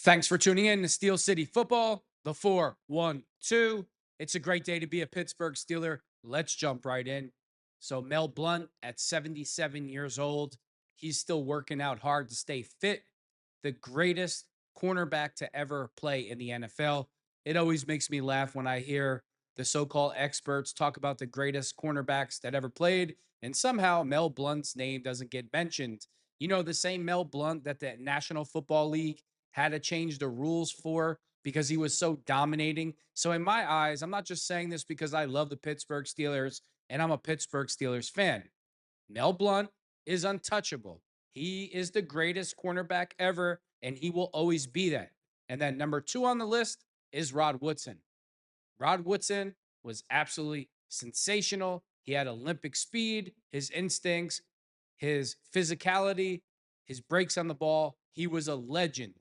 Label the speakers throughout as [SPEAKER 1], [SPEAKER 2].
[SPEAKER 1] Thanks for tuning in to Steel City Football, the 4-1-2. It's a great day to be a Pittsburgh Steeler. Let's jump right in. So, Mel Blount at 77 years old, he's still working out hard to stay fit. The greatest cornerback to ever play in the NFL. It always makes me laugh when I hear the so called experts talk about the greatest cornerbacks that ever played, and somehow Mel Blount's name doesn't get mentioned. You know, the same Mel Blount that the National Football League had to change the rules for because he was so dominating. So, in my eyes, I'm not just saying this because I love the Pittsburgh Steelers and I'm a Pittsburgh Steelers fan. Mel Blount is untouchable. He is the greatest cornerback ever, and he will always be that. And then number two on the list is Rod Woodson. Rod Woodson was absolutely sensational. He had Olympic speed, his instincts, his physicality, his breaks on the ball. He was a legend.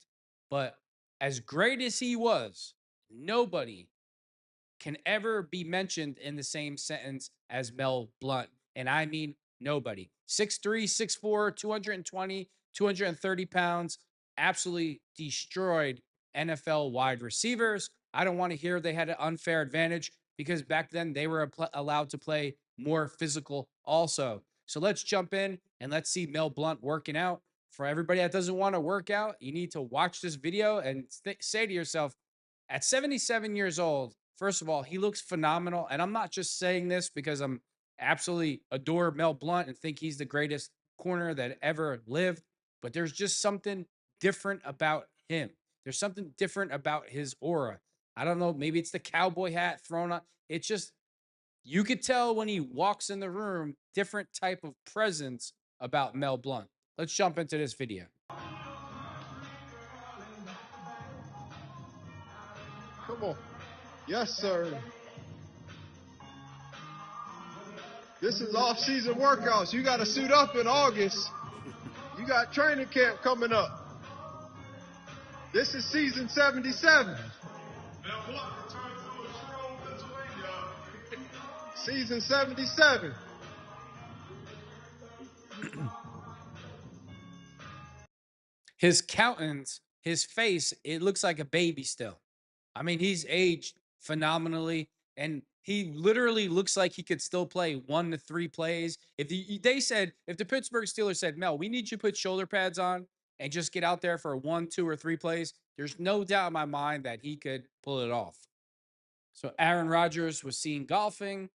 [SPEAKER 1] But as great as he was, nobody can ever be mentioned in the same sentence as Mel Blount. And I mean nobody. 6'3, 6'4, 220, 230 pounds, absolutely destroyed NFL wide receivers. I don't want to hear they had an unfair advantage because back then they were allowed to play more physical also. So let's jump in and let's see Mel Blount working out. For everybody that doesn't want to work out, you need to watch this video and say to yourself, at 77 years old, first of all, he looks phenomenal. And I'm not just saying this because I'm absolutely adore Mel Blount and think he's the greatest corner that ever lived, but there's just something different about him. There's something different about his aura. I don't know, maybe it's the cowboy hat thrown on. It's just you could tell when he walks in the room, different type of presence about Mel Blount. Let's jump into this video.
[SPEAKER 2] Come on. Yes, sir. This is off-season workouts. You got to suit up in August. You got training camp coming up. This is season 77. Season 77.
[SPEAKER 1] His countenance, his face, it looks like a baby still. I mean, he's aged phenomenally, and he literally looks like he could still play 1 to 3 plays. They said, if the Pittsburgh Steelers said, Mel, we need you to put shoulder pads on and just get out there for 1, 2, or 3 plays, there's no doubt in my mind that he could pull it off. So Aaron Rodgers was seen golfing.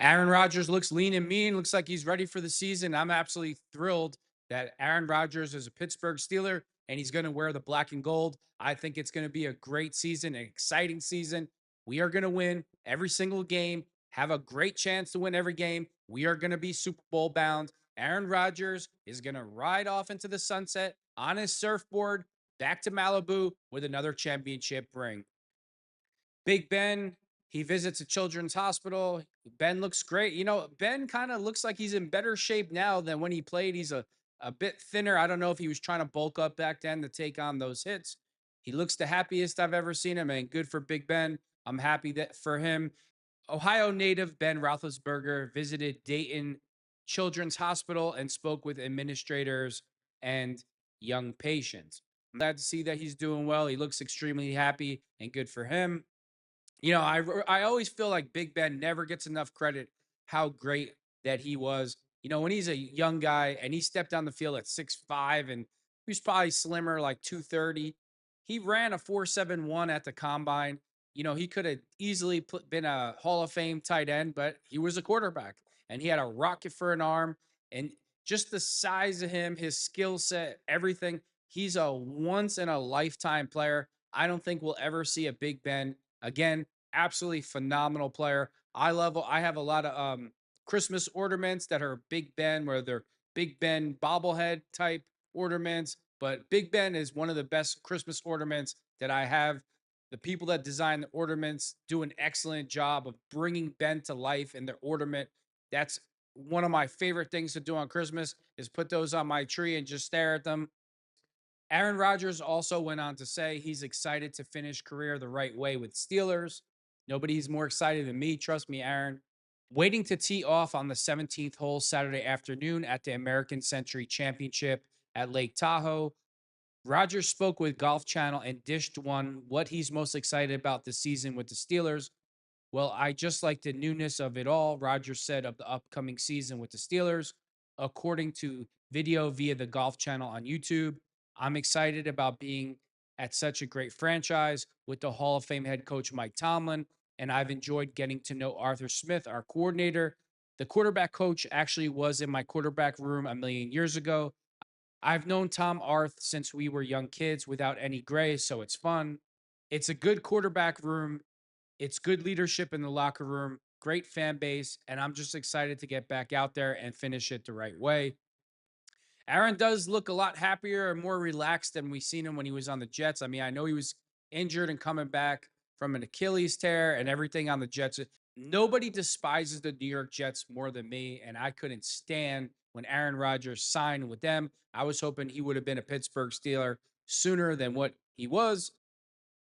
[SPEAKER 1] Aaron Rodgers looks lean and mean, looks like he's ready for the season. I'm absolutely thrilled that Aaron Rodgers is a Pittsburgh Steeler and he's going to wear the black and gold. I think it's going to be a great season, an exciting season. We are going to win every single game, have a great chance to win every game. We are going to be Super Bowl bound. Aaron Rodgers is going to ride off into the sunset on his surfboard back to Malibu with another championship ring. Big Ben, he visits a children's hospital. Ben looks great. You know, Ben kind of looks like he's in better shape now than when he played. He's a bit thinner. I don't know if he was trying to bulk up back then to take on those hits. He looks the happiest I've ever seen him, and good for Big Ben. I'm happy that for him. Ohio native Ben Roethlisberger visited Dayton Children's Hospital and spoke with administrators and young patients. I'm glad to see that he's doing well. He looks extremely happy and good for him. I always feel like Big Ben never gets enough credit how great that he was. When he's a young guy and he stepped on the field at 6'5" and he was probably slimmer, like 230. He ran a 4.71 at the combine. He could have easily been a Hall of Fame tight end, but he was a quarterback and he had a rocket for an arm. And just the size of him, his skill set, everything. He's a once in a lifetime player. I don't think we'll ever see a Big Ben again. Absolutely phenomenal player. I have a lot of Christmas ornaments that are Big Ben, where they're Big Ben bobblehead type ornaments. But Big Ben is one of the best Christmas ornaments that I have. The people that design the ornaments do an excellent job of bringing Ben to life in their ornament. That's one of my favorite things to do on Christmas is put those on my tree and just stare at them. Aaron Rodgers also went on to say he's excited to finish career the right way with Steelers. Nobody's more excited than me. Trust me, Aaron. Waiting to tee off on the 17th hole Saturday afternoon at the American Century Championship at Lake Tahoe. Rodgers spoke with Golf Channel and dished one what he's most excited about this season with the Steelers. Well, I just like the newness of it all, Rodgers said of the upcoming season with the Steelers. According to video via the Golf Channel on YouTube, I'm excited about being at such a great franchise with the Hall of Fame head coach Mike Tomlin, and I've enjoyed getting to know Arthur Smith, our coordinator. The quarterback coach actually was in my quarterback room a million years ago. I've known Tom Arth since we were young kids without any gray, so it's fun. It's a good quarterback room. It's good leadership in the locker room, great fan base, and I'm just excited to get back out there and finish it the right way. Aaron does look a lot happier and more relaxed than we've seen him when he was on the Jets. I mean, I know he was injured and coming back from an Achilles tear and everything on the Jets. Nobody despises the New York Jets more than me, and I couldn't stand when Aaron Rodgers signed with them. I was hoping he would have been a Pittsburgh Steeler sooner than what he was,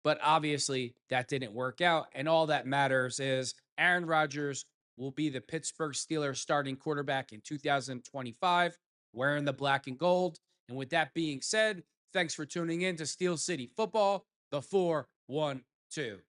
[SPEAKER 1] but obviously that didn't work out. And all that matters is Aaron Rodgers will be the Pittsburgh Steelers starting quarterback in 2025, wearing the black and gold. And with that being said, thanks for tuning in to Steel City Football, the 412.